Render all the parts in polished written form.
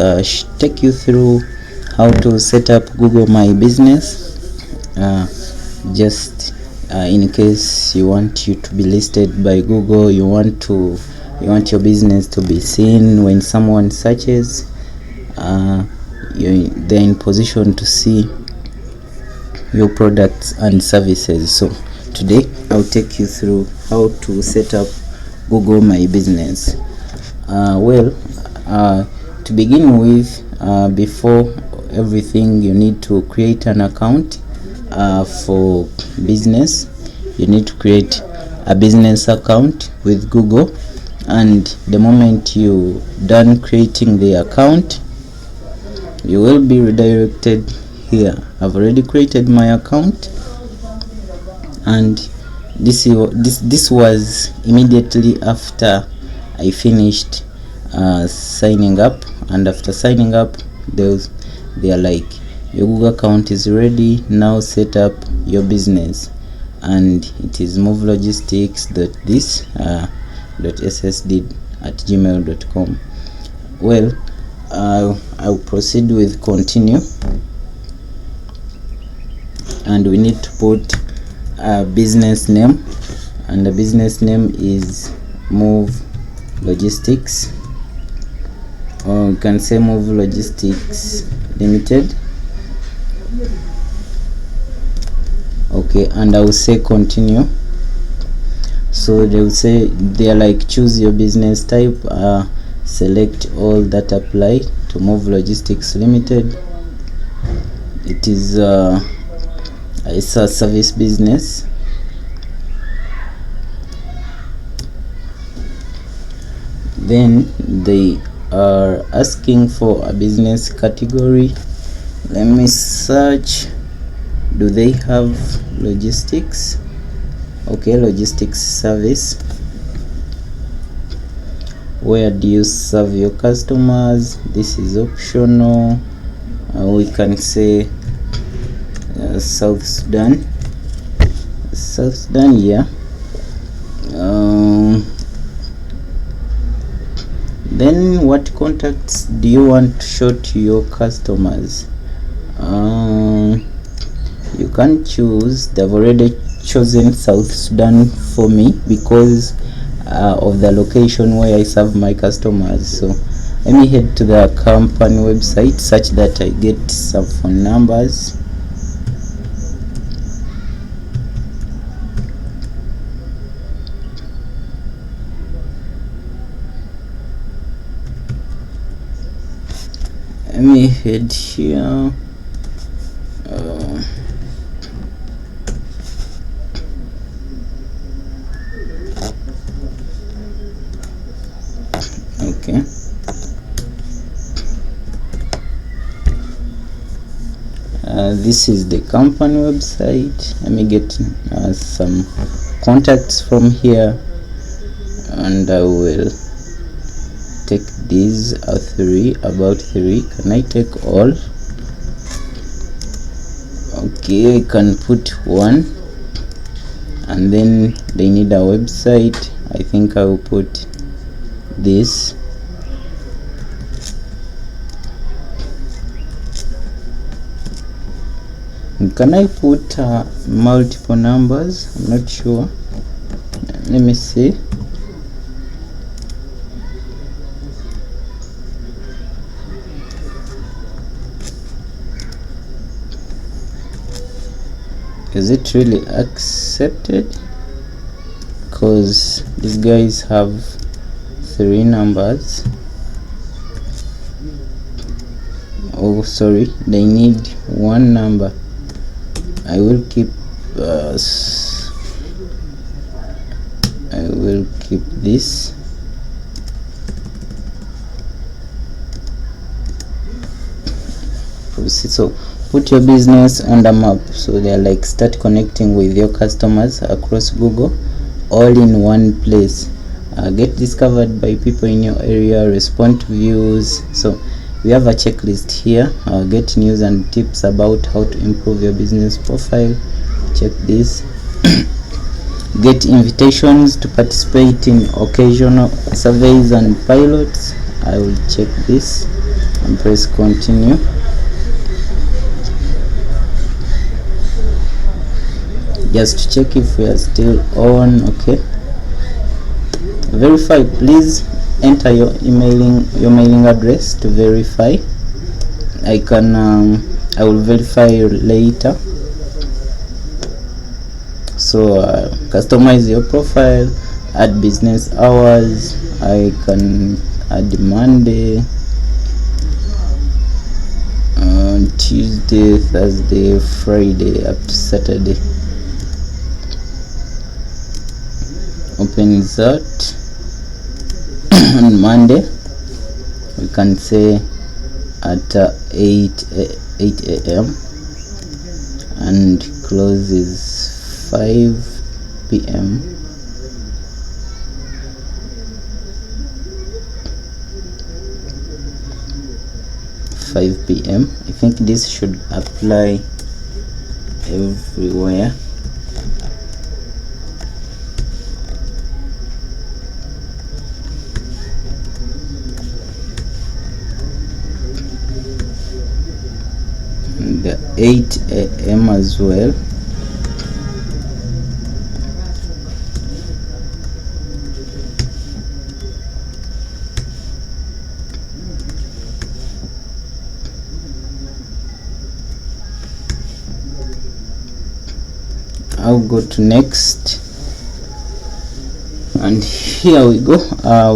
and take you through how to set up Google My Business, just in case you want you to be listed by Google, you want your business to be seen when someone searches. They're in position to see your products and services. So today I'll take you through how to set up Google My Business. To begin with, before everything, you need to create an account for business. You need to create a business account with Google, and the moment you done creating the account, you will be redirected here. I've already created my account, and this was immediately after I finished signing up. And after signing up, they are like, your Google account is ready, now set up your business. And it is movelogistics.ssd@gmail.com. Well, I'll proceed with continue, and we need to put a business name, and the business name is Move Logistics, or you can say Move Logistics Limited. Okay, and I will say continue. So they will say, they are like, choose your business type, select all that apply to Move Logistics Limited. It's a service business. Then they are asking for a business category. Let me search. Do they have logistics? Okay, logistics service. Where do you serve your customers? This is optional. We can say South Sudan. Yeah. Then what contacts do you want to show to your customers? You can choose. They've already chosen South Sudan for me because of the location where I serve my customers. So let me head to the company website such that I get some phone numbers. Let me head here. Okay. This is the company website. Let me get some contacts from here, and I will take these about three. Can I take all? Okay, I can put one. And then they need a website. I think I will put this. Can I put multiple numbers? I'm not sure. Let me see. Is it really accepted? Because these guys have 3 numbers. Oh, sorry, they need 1 number. I will keep this. So put your business on the map. So they're like, start connecting with your customers across Google, all in one place. Get discovered by people in your area, respond to views. So we have a checklist here. Get news and tips about how to improve your business profile. Check this. Get invitations to participate in occasional surveys and pilots. I will check this. and press continue. Just to check if we are still on. Okay, verify. Please enter your mailing address to verify. I will verify later. So customize your profile, add business hours. I can add Monday, Tuesday, Thursday, Friday up to Saturday. Open that. On Monday we can say at 8 a.m. and closes 5 p.m. I think this should apply everywhere. The 8 a.m. as well. I'll go to next, and here we go.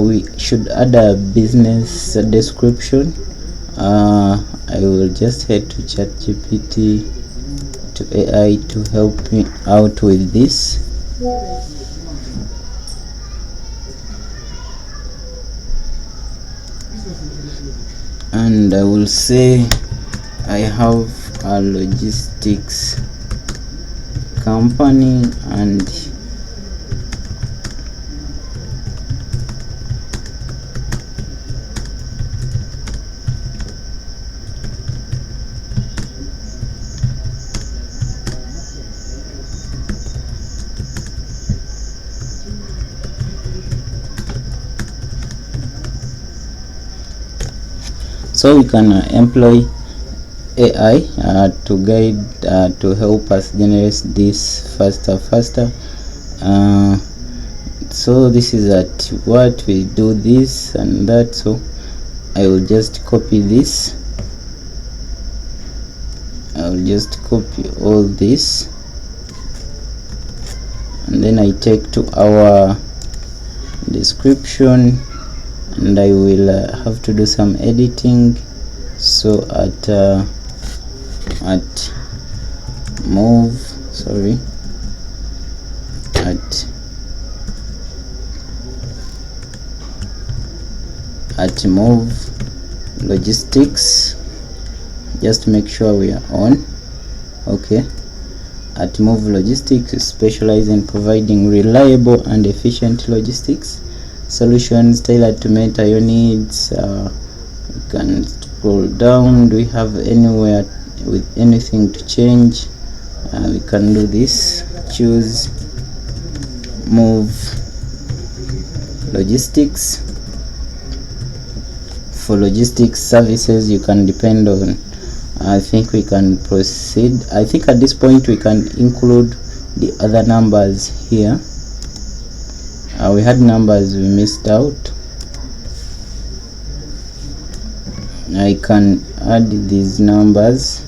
We should add a business description. I will just head to ChatGPT, to AI, to help me out with this. And I will say I have a logistics company, and so we can employ AI to guide, to help us generate this faster. So this is at what we do, this and that. So I will just copy this. I will just copy all this, and then I take to our description, and I will have to do some editing. So at move, sorry, at move logistics, just make sure we are on. Okay, at move logistics, specialize in providing reliable and efficient logistics solutions tailored to meet your needs. You can scroll down. Do we have anywhere with anything to change? We can do this. Choose move logistics. For logistics services, you can depend on, I think we can proceed. I think at this point we can include the other numbers here. We had numbers we missed out. I can add these numbers.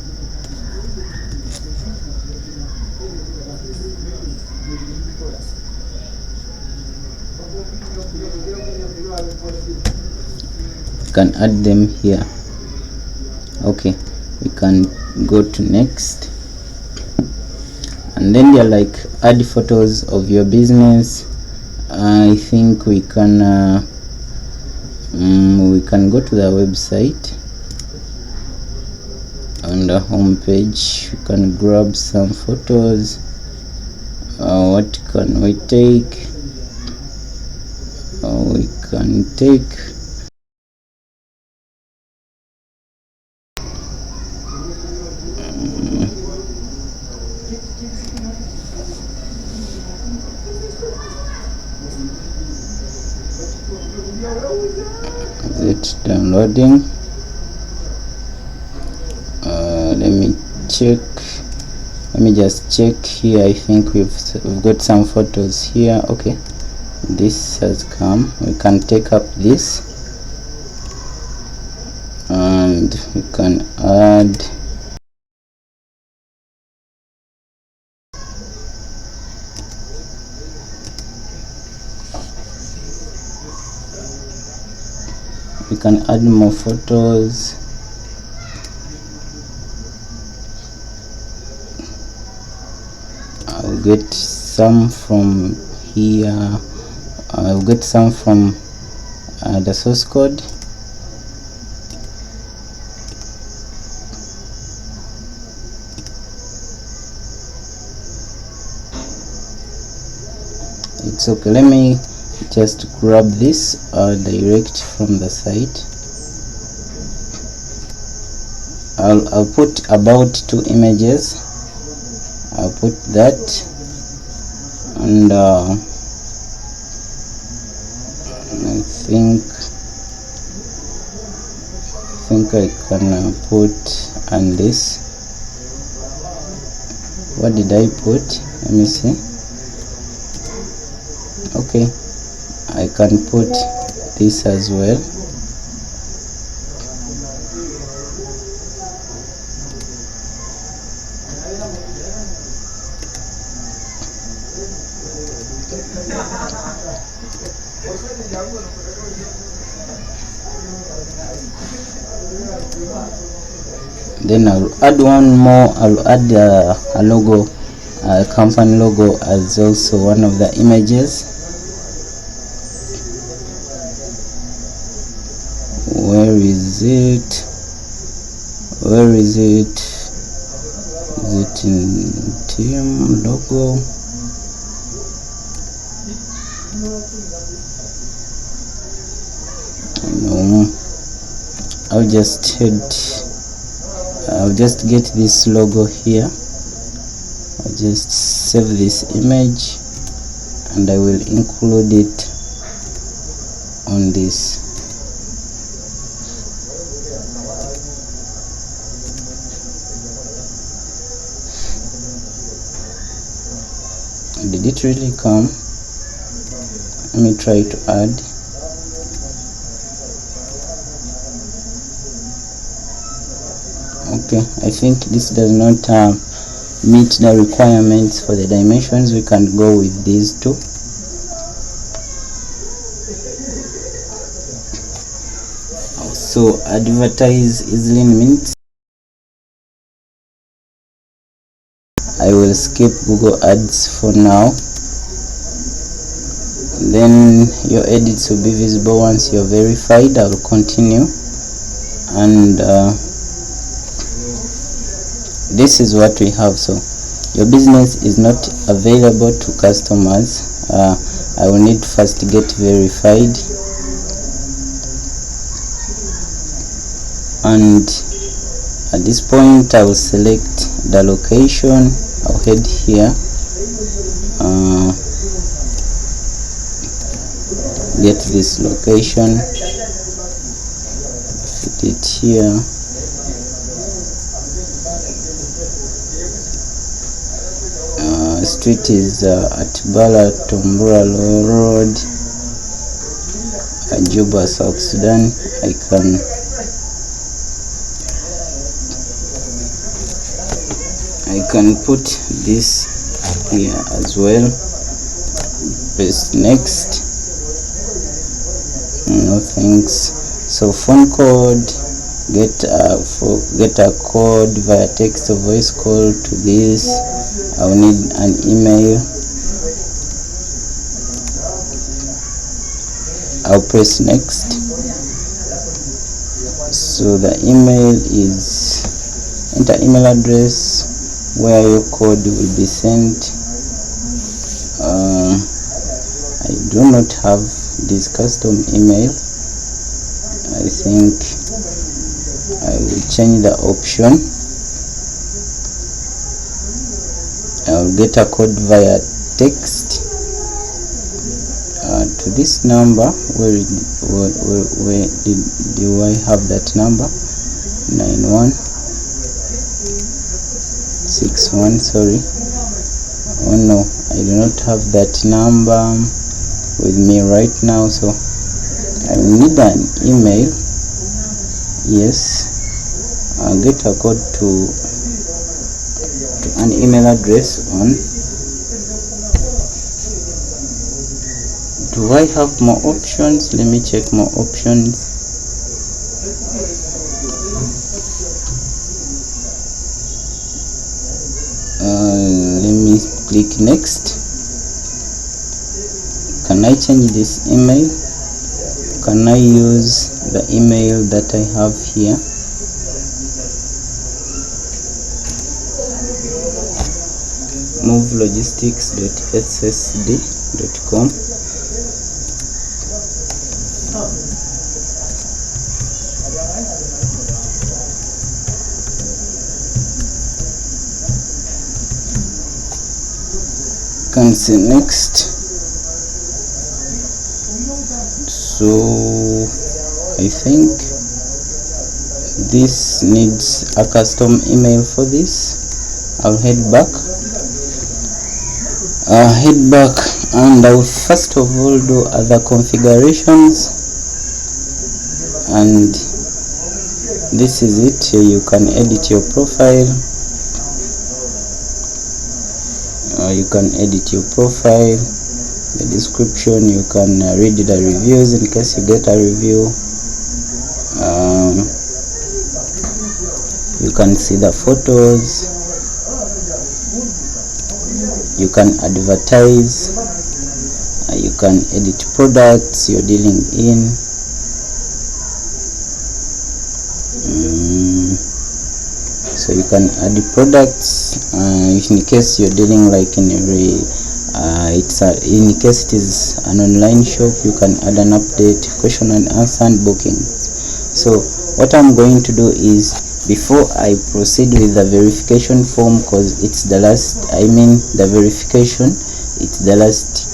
Can add them here. Okay, we can go to next, and then they're like add photos of your business. I think we can go to the website. On the home page we can grab some photos. What can we take? We can take is it downloading? check. Let me just check here. I think we've got some photos here. Okay, this has come. We can take up this and we can add more photos. I'll get some from here. I'll get some from the source code. It's okay. Let me just grab this direct from the site. I'll put about 2 images. I'll put that, and I think I can put and this. What did I put? Let me see. Okay, I can put this as well. Then I'll add one more. I'll add a logo, a company logo, as also one of the images. Where is it? Is it in team logo? No, I'll just get this logo here. I'll just save this image and I will include it on this. Did it really come? Let me try to add. Okay, I think this does not meet the requirements for the dimensions. We can go with these two. Also, advertise easily in minutes. I will skip Google Ads for now. Then your edits will be visible once you're verified. I will continue, and this is what we have. So your business is not available to customers. I will need to first get verified, and at this point I will select the location. I'll head here, get this location, fit it here. Street is at Bala Tumbura Road, Juba, South Sudan. I can put this here as well. Press next. No thanks. So phone code, get a code via text or voice call to this. I will need an email. I'll press next. So the email is, enter email address where your code will be sent. I do not have this custom email. I think I will change the option. I'll get a code via text to this number. Where do I have that number? 91 61. Sorry, oh no, I do not have that number with me right now, so I need an email. Yes, I'll get a code to an email address on. Do I have more options? Let me check more options. Let me click next. Can I change this email? Can I use the email that I have here? movelogistics.ssd.com. Can say next. So I think this needs a custom email for this. I'll head back and I'll first of all do other configurations, and this is it. You can edit your profile. The description, you can read the reviews in case you get a review. You can see the photos, you can advertise, you can edit products you're dealing in. So you can add the products in case you're dealing like in in case it is an online shop. You can add an update, question and answer, and bookings. So what I'm going to do is, before I proceed with the verification form, because it's the last, the verification, it's the last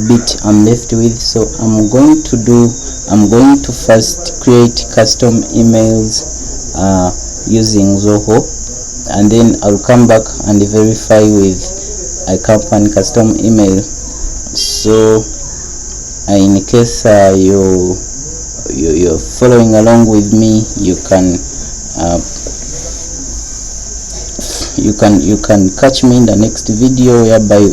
bit I'm left with. So I'm going to first create custom emails using Zoho, and then I'll come back and verify with a company custom email. So in case you're following along with me, you can catch me in the next video, whereby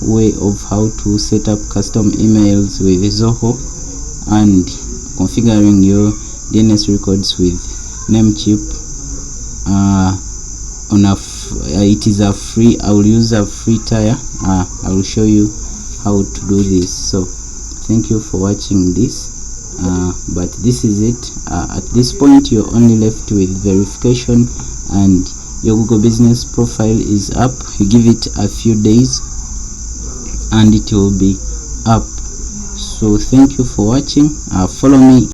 way of how to set up custom emails with Zoho and configuring your DNS records with Namecheap. It is a free, I will use a free tier. I will show you how to do this. So thank you for watching this, but this is it. At this point, you're only left with verification, and your Google business profile is up. You give it a few days and it will be up. So thank you for watching. Follow me